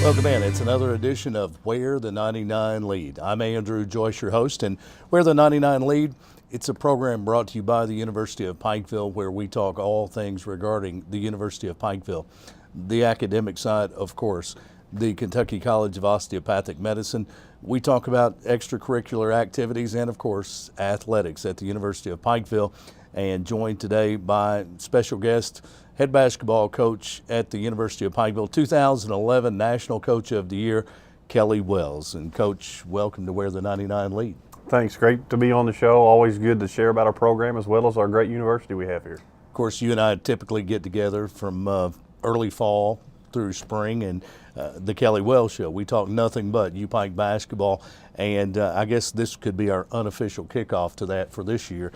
Welcome in. It's another edition of Where the 99 Lead. I'm Andrew Joyce, your host, and Where the 99 Lead, it's a program brought to you by the University of Pikeville, where we talk all things regarding the University of Pikeville. The academic side, of course, the Kentucky College of Osteopathic Medicine. We talk about extracurricular activities and, of course, athletics at the University of Pikeville, and joined today by special guest, head basketball coach at the University of Pikeville, 2011 National Coach of the Year, Kelly Wells. And Coach, welcome to Where the 99 Lead. Thanks. Great to be on the show. Always good to share about our program as well as our great university we have here. Of course, you and I typically get together from early fall through spring, and the Kelly Wells Show. We talk nothing but UPike basketball, and I guess this could be our unofficial kickoff to that for this year.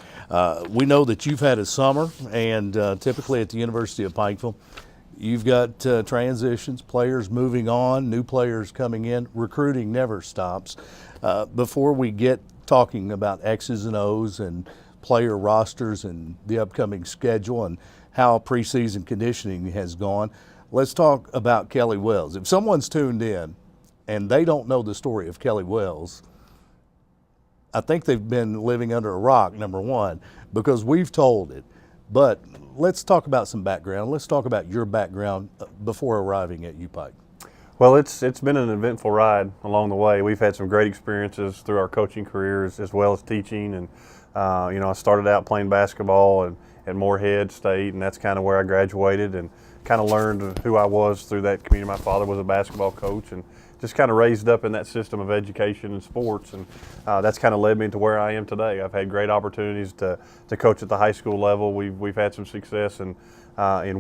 We know that you've had a summer, and typically at the University of Pikeville, you've got transitions, players moving on, new players coming in. Recruiting never stops. Before we get talking about X's and O's and player rosters and the upcoming schedule and how preseason conditioning has gone, let's talk about Kelly Wells. If someone's tuned in and they don't know the story of Kelly Wells, I think they've been living under a rock, number one, because we've told it. But let's talk about some background. Let's talk about your background before arriving at UPike. Well, it's been an eventful ride along the way. We've had some great experiences through our coaching careers as well as teaching. And, I started out playing basketball at Morehead State, and that's kind of where I graduated and kind of learned who I was through that community. My father was a basketball coach and just kind of raised up in that system of education and sports, and that's kind of led me to where I am today. I've had great opportunities to coach at the high school level. We've had some success in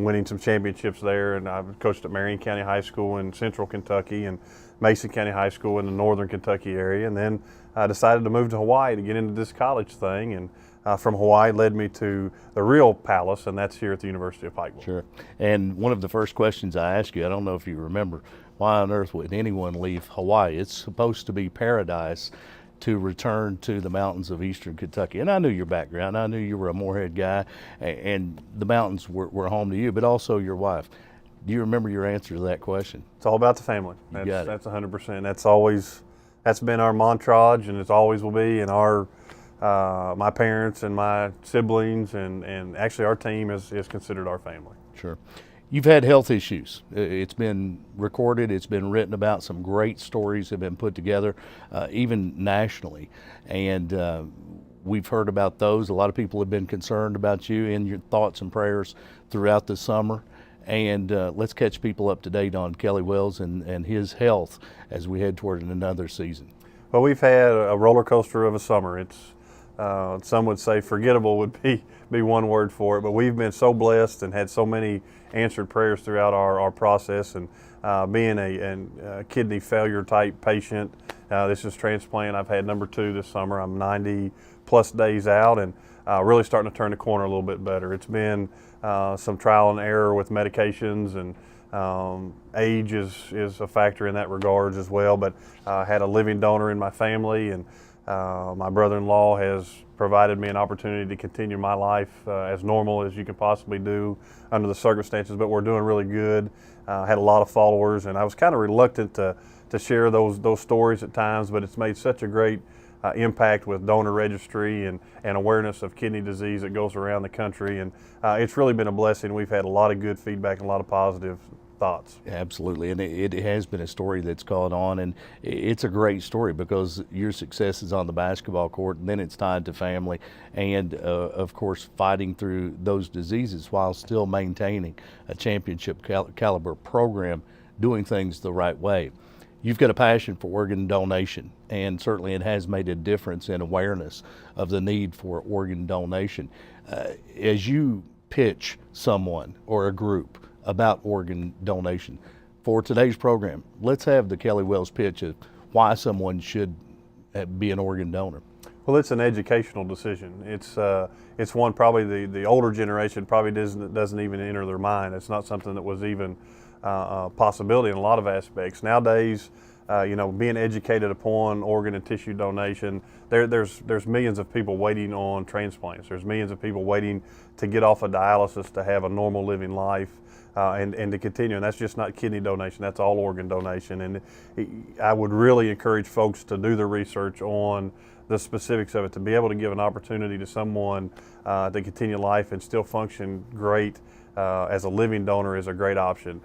winning some championships there, and I've coached at Marion County High School in Central Kentucky and Mason County High School in the Northern Kentucky area, and then I decided to move to Hawaii to get into this college thing, and from Hawaii led me to the real palace, and that's here at the University of Pikeville. Sure. And one of the first questions I asked you, I don't know if you remember, why on earth would anyone leave Hawaii? It's supposed to be paradise to return to the mountains of eastern Kentucky. And I knew your background. I knew you were a Morehead guy, and the mountains were home to you, but also your wife. Do you remember your answer to that question? It's all about the family. You got it. That's 100%. That's been our mantra, and it always will be. And my parents and my siblings and actually our team is considered our family. Sure. You've had health issues. It's been recorded, it's been written about, some great stories have been put together, even nationally. And we've heard about those. A lot of people have been concerned about you and your thoughts and prayers throughout the summer. And let's catch people up to date on Kelly Wells and his health as we head toward another season. Well, we've had a roller coaster of a summer. It's some would say forgettable would be one word for it, but we've been so blessed and had so many answered prayers throughout our process. And being a kidney failure type patient, this is transplant. I've had number 2 this summer. I'm 90 plus days out and really starting to turn the corner a little bit better. It's been some trial and error with medications, and age is a factor in that regards as well. But I had a living donor in my family, and my brother-in-law has provided me an opportunity to continue my life as normal as you can possibly do under the circumstances, but we're doing really good. Had a lot of followers, and I was kind of reluctant to share those stories at times, but it's made such a great impact with donor registry and awareness of kidney disease that goes around the country, and it's really been a blessing. We've had a lot of good feedback and a lot of positive thoughts. Absolutely, and it has been a story that's caught on, and it's a great story because your success is on the basketball court, and then it's tied to family, and of course fighting through those diseases while still maintaining a championship caliber program, doing things the right way. You've got a passion for organ donation, and certainly it has made a difference in awareness of the need for organ donation. As you pitch someone or a group about organ donation for today's program, let's have the Kelly Wells pitch of why someone should be an organ donor. Well, it's an educational decision. It's one probably the older generation probably doesn't even enter their mind. It's not something that was even a possibility in a lot of aspects. Nowadays, being educated upon organ and tissue donation. There's millions of people waiting on transplants. There's millions of people waiting to get off of dialysis to have a normal living life. And to continue, and that's just not kidney donation, that's all organ donation. And I would really encourage folks to do the research on the specifics of it, to be able to give an opportunity to someone to continue life and still function great as a living donor is a great option.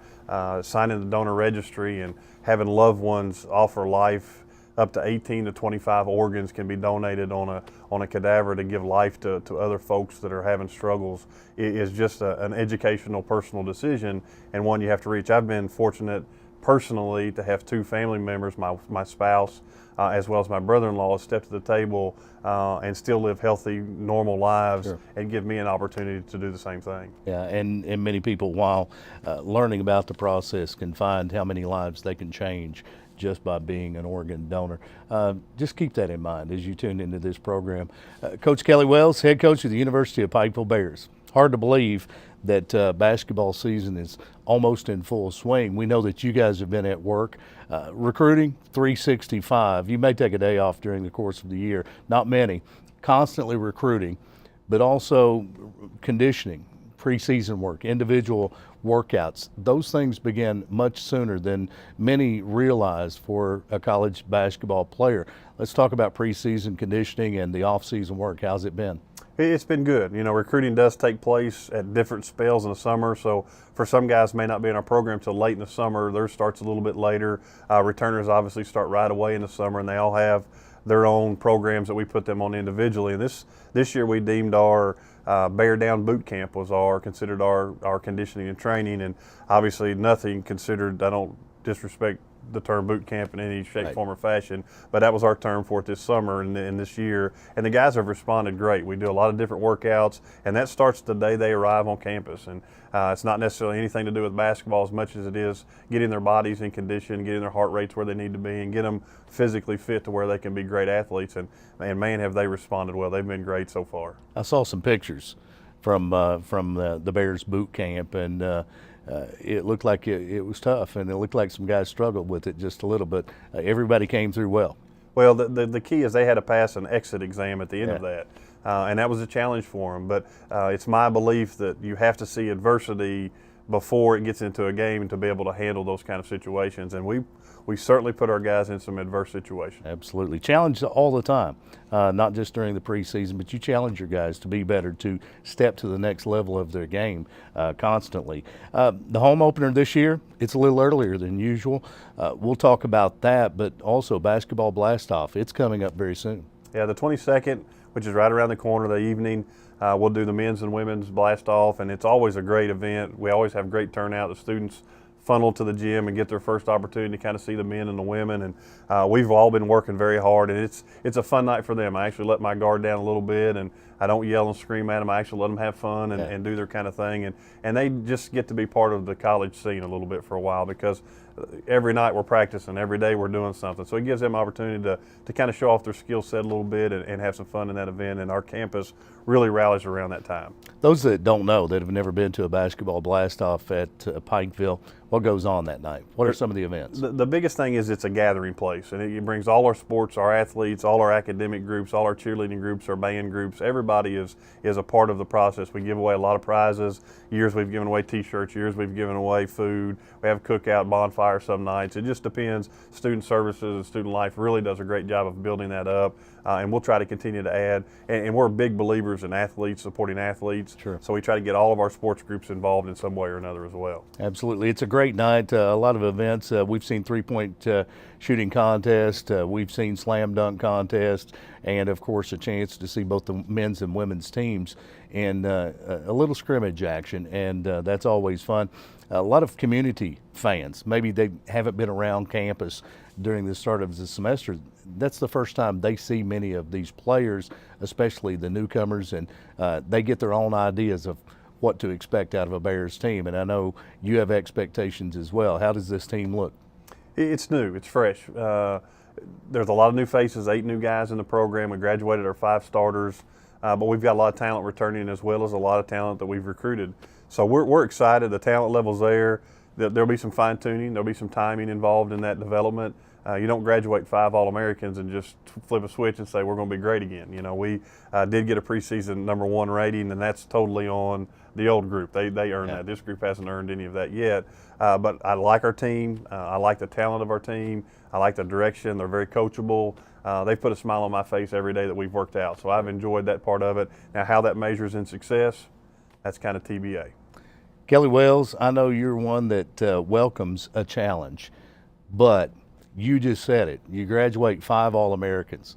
Signing the donor registry and having loved ones offer life. Up to 18 to 25 organs can be donated on a cadaver to give life to other folks that are having struggles. It is just an educational, personal decision, and one you have to reach. I've been fortunate personally to have two family members, my spouse, as well as my brother-in-law, step to the table and still live healthy, normal lives. Sure. And give me an opportunity to do the same thing. Yeah, and many people, while learning about the process, can find how many lives they can change just by being an organ donor. Just keep that in mind as you tune into this program. Coach Kelly Wells, head coach of the University of Pikeville Bears. Hard to believe that basketball season is almost in full swing. We know that you guys have been at work recruiting 365. You may take a day off during the course of the year, not many, constantly recruiting, but also conditioning, preseason work, individual workouts. Those things begin much sooner than many realize for a college basketball player. Let's talk about preseason conditioning and the off-season work. How's it been? It's been good. Recruiting does take place at different spells in the summer, so for some guys may not be in our program till late in the summer. Theirs starts a little bit later. Returners obviously start right away in the summer, and they all have their own programs that we put them on individually. And this year we deemed our Bear Down Boot Camp was considered our conditioning and training, and obviously nothing considered. I don't disrespect the term boot camp in any shape, form, or fashion, but that was our term for it this summer and this year. And the guys have responded great. We do a lot of different workouts, and that starts the day they arrive on campus. And it's not necessarily anything to do with basketball as much as it is getting their bodies in condition, getting their heart rates where they need to be, and get them physically fit to where they can be great athletes. And man, have they responded well. They've been great so far. I saw some pictures from the Bears boot camp, and it looked like it was tough, and it looked like some guys struggled with it just a little bit. Everybody came through well. Well, the key is they had to pass an exit exam at the end of that, and that was a challenge for them. But it's my belief that you have to see adversity before it gets into a game to be able to handle those kind of situations. And we certainly put our guys in some adverse situations. Absolutely. Challenge all the time, not just during the preseason, but you challenge your guys to be better, to step to the next level of their game constantly. The home opener this year, it's a little earlier than usual. We'll talk about that, but also Basketball Blast-Off. It's coming up very soon. Yeah, the 22nd, which is right around the corner, the evening. We'll do the men's and women's blast-off, and it's always a great event. We always have great turnout. The students funnel to the gym and get their first opportunity to kind of see the men and the women, and we've all been working very hard, and it's a fun night for them. I actually let my guard down a little bit, and I don't yell and scream at them. I actually let them have fun and do their kind of thing, and they just get to be part of the college scene a little bit for a while, because every night we're practicing, every day we're doing something. So it gives them opportunity to kind of show off their skill set a little bit and have some fun in that event, and our campus really rallies around that time. Those that don't know, that have never been to a Basketball Blast-Off at Pikeville, what goes on that night? What are some of the events? The biggest thing is it's a gathering place, and it brings all our sports, our athletes, all our academic groups, all our cheerleading groups, our band groups. Everybody is a part of the process. We give away a lot of prizes. Years we've given away T-shirts, years we've given away food. We have a cookout, bonfire some nights. It just depends. Student Services and Student Life really does a great job of building that up, and we'll try to continue to add. And we're big believers in athletes, supporting athletes. Sure. So we try to get all of our sports groups involved in some way or another as well. Absolutely. It's a great night, a lot of events. We've seen three-point shooting contest, we've seen slam dunk contest, and of course a chance to see both the men's and women's teams in a little scrimmage action, and that's always fun. A lot of community fans, maybe they haven't been around campus during the start of the semester. That's the first time they see many of these players, especially the newcomers, and they get their own ideas of what to expect out of a Bears team. And I know you have expectations as well. How does this team look? It's new, it's fresh. There's a lot of new faces, 8 new guys in the program. We graduated our 5 starters, but we've got a lot of talent returning as well as a lot of talent that we've recruited. So we're excited. The talent level's there. There'll be some fine tuning. There'll be some timing involved in that development. You don't graduate 5 All-Americans and just flip a switch and say we're going to be great again. You know, we did get a preseason #1 rating, and that's totally on the old group. They earned that. This group hasn't earned any of that yet. But I like our team. I like the talent of our team. I like the direction. They're very coachable. They put a smile on my face every day that we've worked out. So I've enjoyed that part of it. Now, how that measures in success, that's kind of TBA. Kelly Wells, I know you're one that welcomes a challenge, but you just said it. You graduate 5 All-Americans.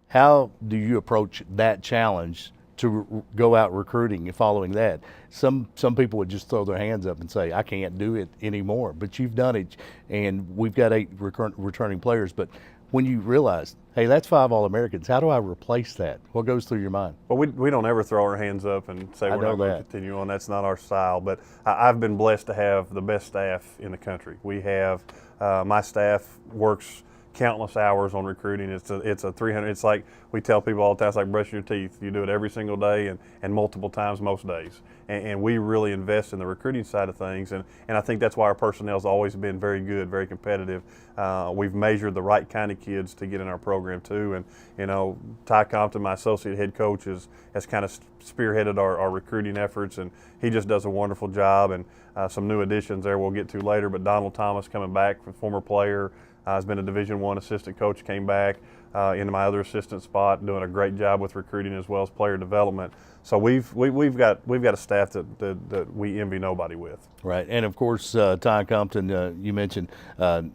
How do you approach that challenge to go out recruiting and following that? Some people would just throw their hands up and say, I can't do it anymore. But you've done it, and we've got 8 returning players. But when you realize, hey, that's 5 All-Americans, how do I replace that? What goes through your mind? Well, we don't ever throw our hands up and say we're not going to continue on. That's not our style. But I've been blessed to have the best staff in the country. We have my staff works countless hours on recruiting. It's a 300. It's like we tell people all the time. It's like brushing your teeth. You do it every single day and multiple times most days. And we really invest in the recruiting side of things. And I think that's why our personnel's always been very good, very competitive. We've measured the right kind of kids to get in our program too. And you know, Ty Compton, my associate head coach, has kind of spearheaded our recruiting efforts, and he just does a wonderful job. And some new additions there we'll get to later. But Donald Thomas coming back, former player. Has been a Division I assistant coach, came back into my other assistant spot, doing a great job with recruiting as well as player development. So we've got a staff that we envy nobody with. Right, and of course, Ty Compton, you mentioned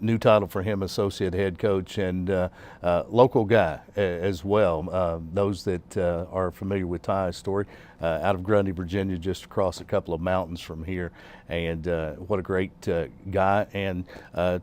new title for him, associate head coach, and local guy as well. Those that are familiar with Ty's story, out of Grundy, Virginia, just across a couple of mountains from here, and what a great guy and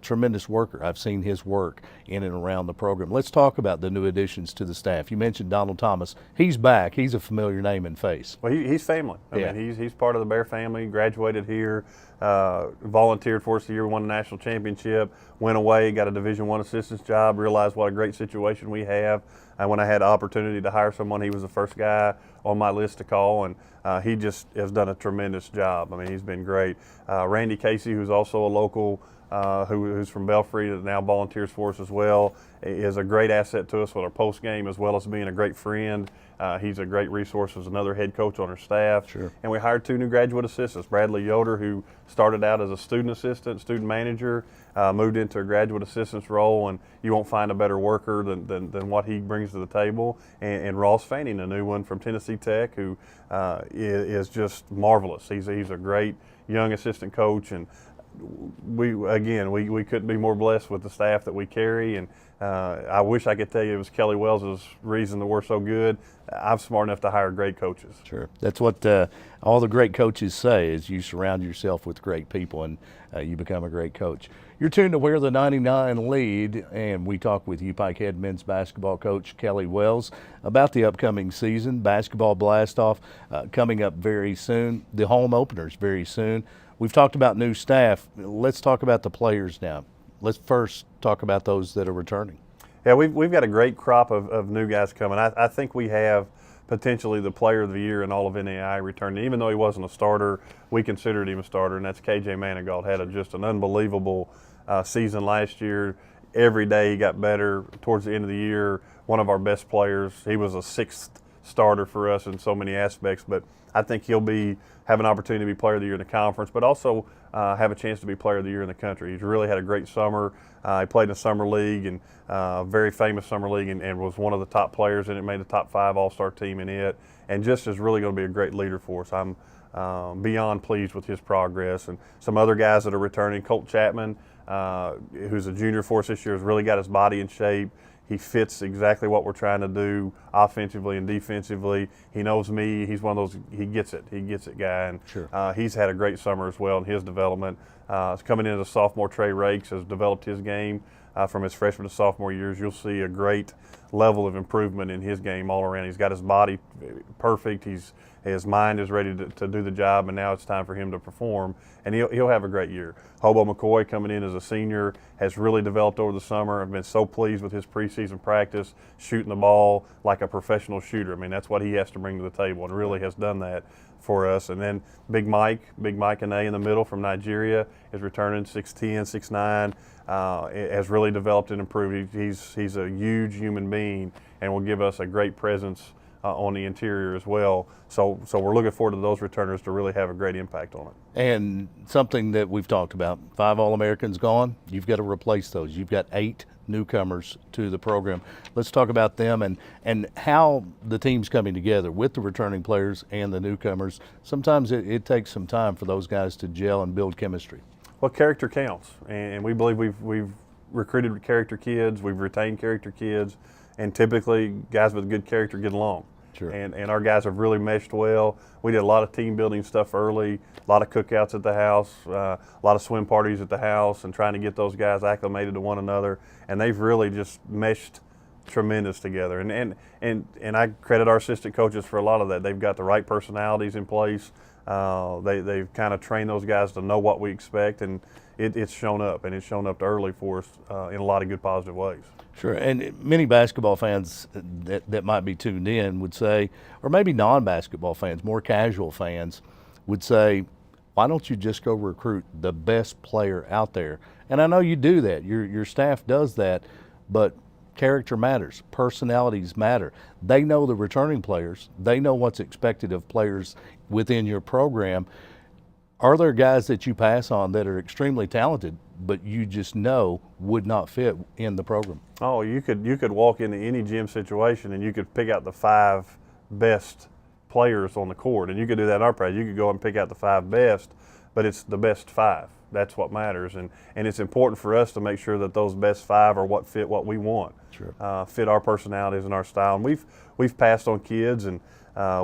tremendous worker. I've seen his work in and around the program. Let's talk about the new additions to the staff. You mentioned Donald Thomas. He's back. He's a familiar name and face. Well, he's family. I mean, he's part of the Bear family. Graduated here, volunteered for us the year we won the national championship. Went away, got a Division I assistant's job. Realized what a great situation we have. And when I had the opportunity to hire someone, he was the first guy on my list to call, and he just has done a tremendous job. I mean, he's been great. Randy Casey, who's also a local, who's from Belfry, that now volunteers for us as well, is a great asset to us with our post game, as well as being a great friend. He's a great resource as another head coach on our staff. Sure. And we hired 2 new graduate assistants. Bradley Yoder, who started out as a student assistant, student manager, moved into a graduate assistant's role, and you won't find a better worker than what he brings to the table. And Ross Fanning, a new one from Tennessee Tech, who is just marvelous. He's a great young assistant coach, and we couldn't be more blessed with the staff that we carry. And I wish I could tell you it was Kelly Wells' reason that we're so good. I'm smart enough to hire great coaches. Sure. That's what all the great coaches say, is you surround yourself with great people and you become a great coach. You're tuned to We're the 99 Lead, and we talk with U Pike head men's basketball coach Kelly Wells about the upcoming season. Basketball blast-off coming up very soon. The home openers very soon. We've talked about new staff. Let's talk about the players now. Let's first talk about those that are returning. Yeah, we've got a great crop of new guys coming. I think we have potentially the player of the year in all of NAI returning. Even though he wasn't a starter, we considered him a starter, and that's KJ Manigault. Had just an unbelievable season last year. Every day he got better. Towards the end of the year, one of our best players. He was a 6th starter for us in so many aspects, but I think he'll have an opportunity to be player of the year in the conference, but also have a chance to be player of the year in the country. He's really had a great summer. He played in the summer league, and very famous summer league, and was one of the top players in it, made the top 5 all-star team in it, and just is really going to be a great leader for us. I'm beyond pleased with his progress. And some other guys that are returning, Colt Chapman, who's a junior for us this year, has really got his body in shape. He fits exactly what we're trying to do offensively and defensively. He knows me. He's one of those, he gets it guy. And sure. He's had a great summer as well in his development. Coming in as a sophomore, Trey Rakes has developed his game from his freshman to sophomore years. You'll see a great level of improvement in his game all around. He's got his body perfect. He's his mind is ready to do the job, and now it's time for him to perform, and he'll have a great year. Hobo McCoy coming in as a senior has really developed over the summer. I've been so pleased with his preseason practice, shooting the ball like a professional shooter. I mean, that's what he has to bring to the table, and really has done that for us. And then Big Mike Ane in the middle from Nigeria is returning, 6'10", 6'9", has really developed and improved. He's a huge human being and will give us a great presence on the interior as well. So we're looking forward to those returners to really have a great impact on it. And something that we've talked about, 5 All-Americans gone, you've got to replace those. You've got 8 newcomers to the program. Let's talk about them and how the team's coming together with the returning players and the newcomers. Sometimes it takes some time for those guys to gel and build chemistry. Well, character counts, and we believe we've recruited character kids, we've retained character kids, and typically guys with good character get along. Sure. And our guys have really meshed well. We did a lot of team building stuff early, a lot of cookouts at the house, a lot of swim parties at the house, and trying to get those guys acclimated to one another. And they've really just meshed tremendous together. And I credit our assistant coaches for a lot of that. They've got the right personalities in place. They've kind of trained those guys to know what we expect, and it's shown up, and it's shown up early for us in a lot of good positive ways. Sure, and many basketball fans that might be tuned in would say, or maybe non-basketball fans, more casual fans, would say, why don't you just go recruit the best player out there? And I know you do that. Your staff does that, but character matters. Personalities matter. They know the returning players. They know what's expected of players within your program. Are there guys that you pass on that are extremely talented, but you just know would not fit in the program? Oh, you could walk into any gym situation and you could pick out the 5 best players on the court, and you could do that in our practice. You could go and pick out the 5 best, but it's the best 5. That's what matters, and it's important for us to make sure that those best 5 are what fit what we want. Sure. Fit our personalities and our style. And we've passed on kids, and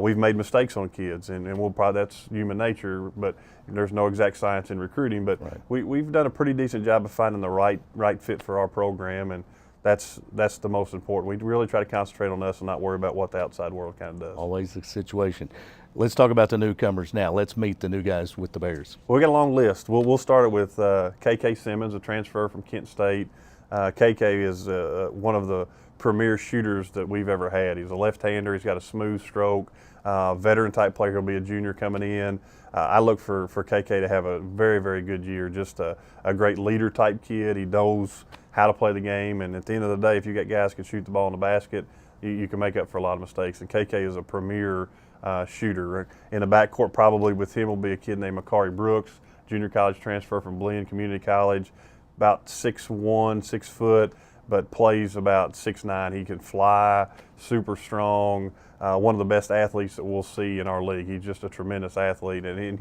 we've made mistakes on kids, and we'll probably, that's human nature, but there's no exact science in recruiting. But right. we've done a pretty decent job of finding the right fit for our program, and that's the most important. We really try to concentrate on us and not worry about what the outside world kind of does. Always the situation. Let's talk about the newcomers now. Let's meet the new guys with the Bears. Well, we got a long list. We'll start it with KK Simmons, a transfer from Kent State. KK is one of the premier shooters that we've ever had. He's a left-hander. He's got a smooth stroke. Veteran-type player. He'll be a junior coming in. I look for KK to have a very, very good year. Just a great leader-type kid. He knows how to play the game, and at the end of the day, if you got guys who can shoot the ball in the basket, you can make up for a lot of mistakes. And KK is a premier shooter. In the backcourt, probably with him will be a kid named Makari Brooks, junior college transfer from Blinn Community College, about 6'1", 6 foot, but plays about 6'9". He can fly, super strong, one of the best athletes that we'll see in our league. He's just a tremendous athlete, and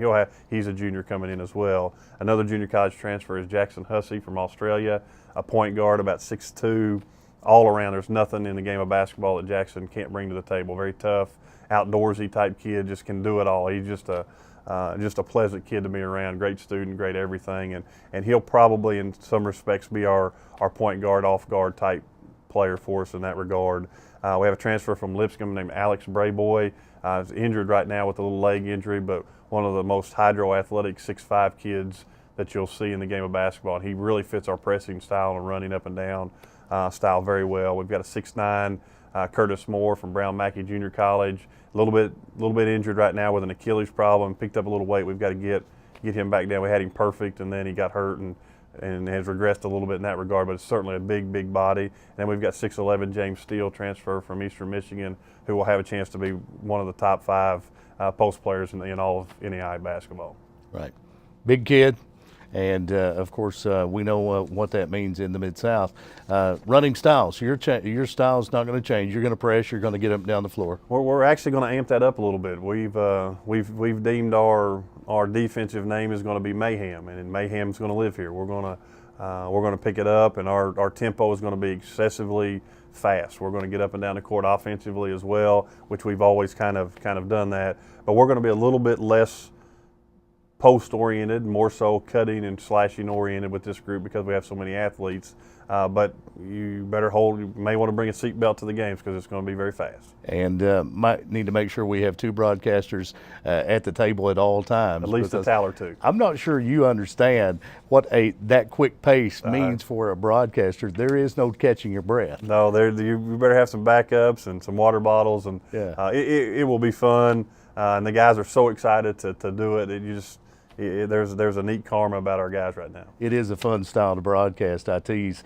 he's a junior coming in as well. Another junior college transfer is Jackson Hussey from Australia, a point guard, about 6'2". All around, there's nothing in the game of basketball that Jackson can't bring to the table. Very tough, outdoorsy type kid, just can do it all. He's just a pleasant kid to be around, great student, great everything, and he'll probably in some respects be our point guard, off guard type player for us in that regard. We have a transfer from Lipscomb named Alex Brayboy. He's injured right now with a little leg injury, but one of the most hydro-athletic 6'5" kids that you'll see in the game of basketball. And he really fits our pressing style and running up and down style very well. We've got a 6'9" Curtis Moore from Brown Mackey Junior College. A little bit injured right now with an Achilles problem. Picked up a little weight. We've got to get him back down. We had him perfect, and then he got hurt and has regressed a little bit in that regard. But it's certainly a big body. And then we've got 6'11" James Steele, transfer from Eastern Michigan, who will have a chance to be one of the top 5 post players in all of NAIA basketball. Right, big kid. And, of course, we know what that means in the Mid-South. Running styles, your style's not going to change. You're going to press. You're going to get up and down the floor. We're actually going to amp that up a little bit. We've deemed our defensive name is going to be Mayhem, and Mayhem's going to live here. We're going to pick it up, and our tempo is going to be excessively fast. We're going to get up and down the court offensively as well, which we've always kind of done that. But we're going to be a little bit less post-oriented, more so cutting and slashing oriented with this group because we have so many athletes. But you may want to bring a seatbelt to the games because it's going to be very fast. And might need to make sure we have 2 broadcasters at the table at all times. At least a towel or 2. I'm not sure you understand what that quick pace means for a broadcaster. There is no catching your breath. No, you better have some backups and some water bottles, and Yeah. It will be fun. And the guys are so excited to do it. There's a neat karma about our guys right now. It is a fun style to broadcast. I tease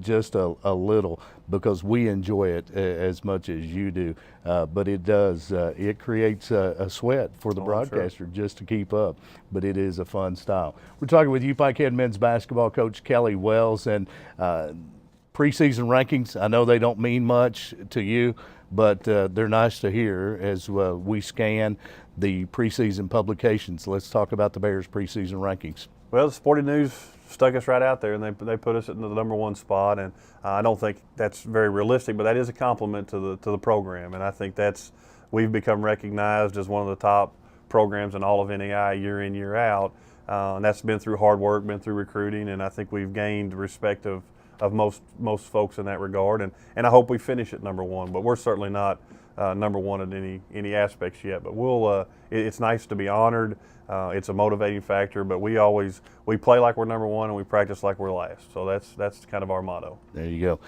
just a little because we enjoy it as much as you do. But it does, it creates a sweat for the broadcaster just to keep up. But it is a fun style. We're talking with UPike head men's basketball coach Kelly Wells, and preseason rankings, I know they don't mean much to you, but they're nice to hear as we scan the preseason publications. Let's talk about the Bears preseason rankings. Well, the Sporting News stuck us right out there, and they put us in the number 1 spot. And I don't think that's very realistic, but that is a compliment to the program. And I think we've become recognized as one of the top programs in all of NAI year in, year out. And that's been through hard work, been through recruiting, and I think we've gained respect of most folks in that regard. And I hope we finish at number 1, but we're certainly not number 1 in any aspects yet. But it's nice to be honored. It's a motivating factor, but we play like we're number 1 and we practice like we're last. So that's kind of our motto. There you go.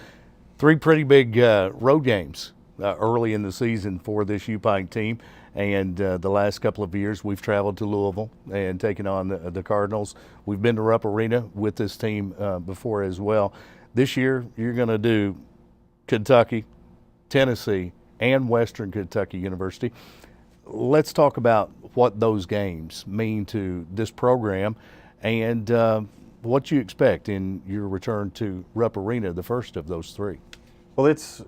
3 pretty big road games early in the season for this UPike team. And the last couple of years, we've traveled to Louisville and taken on the Cardinals. We've been to Rupp Arena with this team before as well. This year, you're going to do Kentucky, Tennessee, and Western Kentucky University. Let's talk about what those games mean to this program and what you expect in your return to Rupp Arena, the first of those 3. Well, it's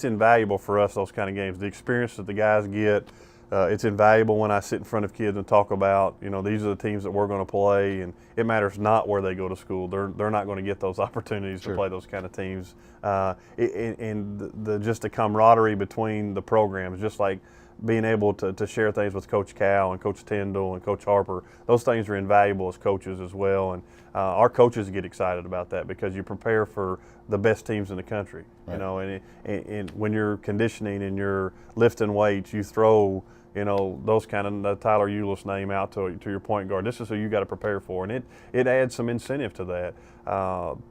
invaluable for us, those kind of games. The experience that the guys get, it's invaluable when I sit in front of kids and talk about, these are the teams that we're going to play, and it matters not where they go to school. They're not going to get those opportunities to play those kind of teams. And just the camaraderie between the programs, just like being able to share things with Coach Cal and Coach Tyndall and Coach Harper, those things are invaluable as coaches as well. And our coaches get excited about that because you prepare for the best teams in the country. Right. And when you're conditioning and you're lifting weights, you throw those kind of Tyler Eulis name out to your point guard. This is who you got to prepare for, and it adds some incentive to that.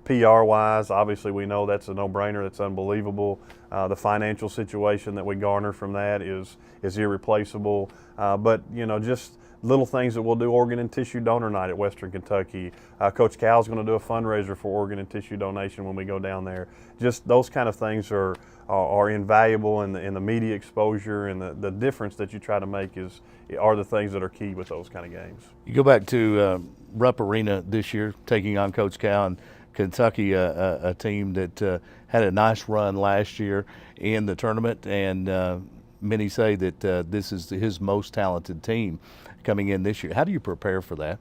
PR-wise, obviously we know that's a no-brainer. That's unbelievable. The financial situation that we garner from that is irreplaceable. But just little things that we'll do. Organ and tissue donor night at Western Kentucky. Coach Cal's going to do a fundraiser for organ and tissue donation when we go down there. Just those kind of things are invaluable, and the media exposure and the difference that you try to make are the things that are key with those kind of games. You go back to Rupp Arena this year, taking on Coach Cal and Kentucky, a team that had a nice run last year in the tournament, and many say that this is his most talented team coming in this year. How do you prepare for that?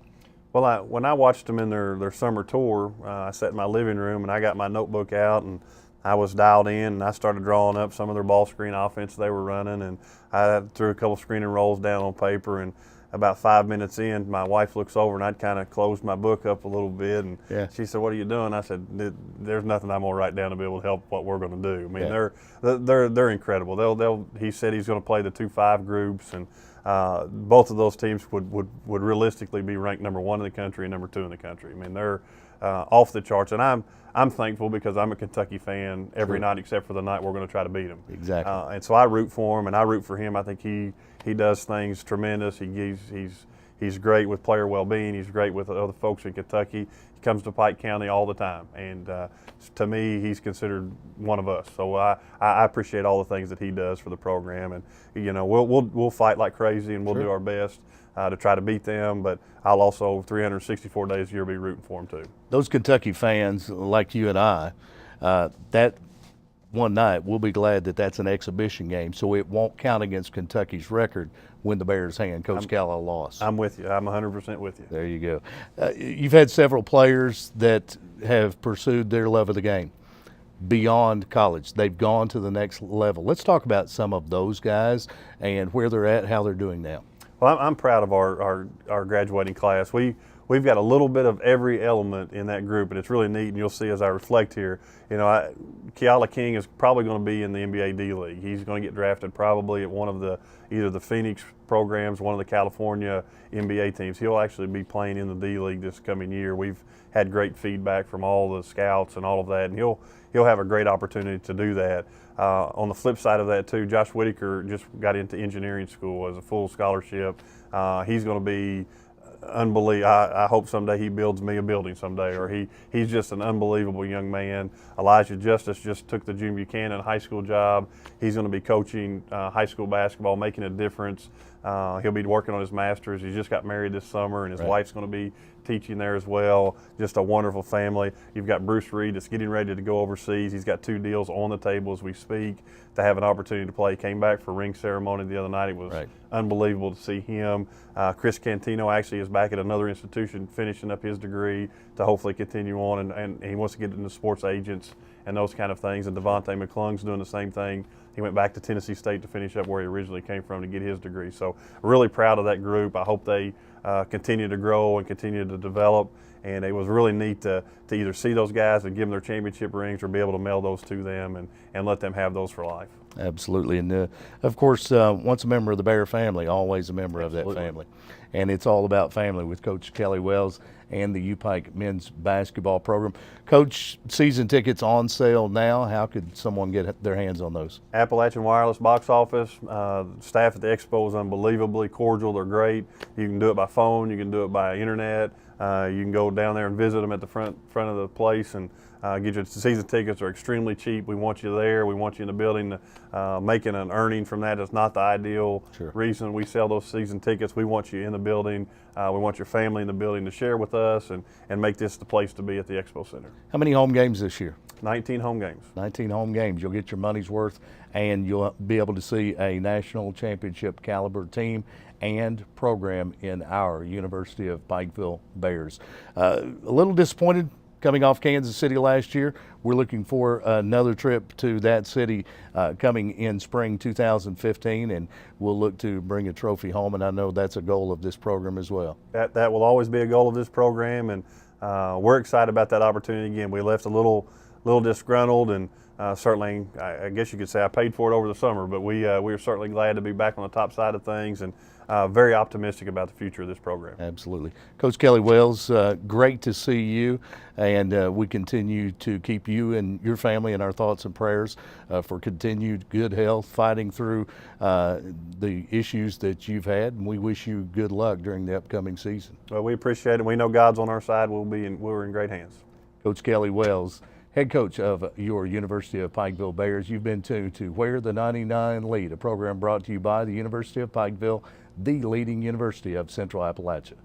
Well, when I watched them in their summer tour, I sat in my living room and I got my notebook out and I was dialed in and I started drawing up some of their ball screen offense they were running, and I threw a couple screen and rolls down on paper, and about 5 minutes in, my wife looks over and I'd kind of closed my book up a little bit, and she said, "What are you doing?" I said, "There's nothing I'm gonna write down to be able to help what we're gonna do." I mean, they're incredible. He said he's gonna play the 2-5 groups, and both of those teams would realistically be ranked number 1 in the country and number 2 in the country. I mean, they're off the charts, and I'm thankful because I'm a Kentucky fan every night except for the night we're going to try to beat them. Exactly. And so I root for him and I root for him. I think he does things tremendous. He's great with player well-being. He's great with other folks in Kentucky. He comes to Pike County all the time, and to me, he's considered one of us. So I appreciate all the things that he does for the program, and we'll fight like crazy and we'll do our best to try to beat them, but I'll also 364 days a year be rooting for them too. Those Kentucky fans like you and I, that one night we'll be glad that that's an exhibition game, so it won't count against Kentucky's record when the Bears hand Coach Cal a loss. I'm with you. I'm 100% with you. There you go. You've had several players that have pursued their love of the game beyond college. They've gone to the next level. Let's talk about some of those guys and where they're at, how they're doing now. Well, I'm proud of our graduating class. We've got a little bit of every element in that group, and it's really neat. And you'll see as I reflect here, Keala King is probably going to be in the NBA D League. He's going to get drafted probably at one of either the Phoenix programs, one of the California NBA teams. He'll actually be playing in the D League this coming year. We've had great feedback from all the scouts and all of that, and he'll have a great opportunity to do that. On the flip side of that too, Josh Whitaker just got into engineering school as a full scholarship. He's going to be unbelievable. I hope someday he builds me a building someday, or he's just an unbelievable young man. Elijah Justice just took the Junior Buchanan high school job. He's going to be coaching high school basketball, making a difference. He'll be working on his master's. He just got married this summer, and his wife's going to be teaching there as well. Just a wonderful family. You've got Bruce Reed that's getting ready to go overseas. He's got 2 deals on the table as we speak to have an opportunity to play. He came back for ring ceremony the other night. It was unbelievable to see him. Chris Cantino actually is back at another institution finishing up his degree to hopefully continue on, and he wants to get into sports agents and those kind of things. And Devontae McClung's doing the same thing. He went back to Tennessee State to finish up where he originally came from to get his degree. So really proud of that group. I hope they continue to grow and continue to develop. And it was really neat to either see those guys and give them their championship rings, or be able to mail those to them and let them have those for life. Absolutely. And of course, once a member of the Bear family, always a member of that family. And it's all about family with Coach Kelly Wells and the U-Pike men's basketball program. Coach, season tickets on sale now. How could someone get their hands on those? Appalachian Wireless box office. Staff at the Expo is unbelievably cordial. They're great. You can do it by phone. You can do it by internet. You can go down there and visit them at the front of the place and get your season tickets. Are extremely cheap. We want you there. We want you in the building. Making an earning from that is not the ideal reason we sell those season tickets. We want you in the building. We want your family in the building to share with us and make this the place to be at the Expo Center. How many home games this year? 19 home games. 19 home games. You'll get your money's worth, and you'll be able to see a national championship caliber team and program in our University of Pikeville Bears. A little disappointed coming off Kansas City last year. We're looking for another trip to that city coming in spring 2015, and we'll look to bring a trophy home, and I know that's a goal of this program as well. That will always be a goal of this program, and we're excited about that opportunity. Again, we left a little disgruntled, and certainly, I guess you could say I paid for it over the summer, but we are certainly glad to be back on the top side of things, and very optimistic about the future of this program. Absolutely. Coach Kelly Wells, great to see you, and we continue to keep you and your family in our thoughts and prayers for continued good health, fighting through the issues that you've had, and we wish you good luck during the upcoming season. Well, we appreciate it. We know God's on our side. We're in great hands. Coach Kelly Wells, head coach of your University of Pikeville Bears. You've been tuned to Where the 99 Lead, a program brought to you by the University of Pikeville, the leading university of Central Appalachia.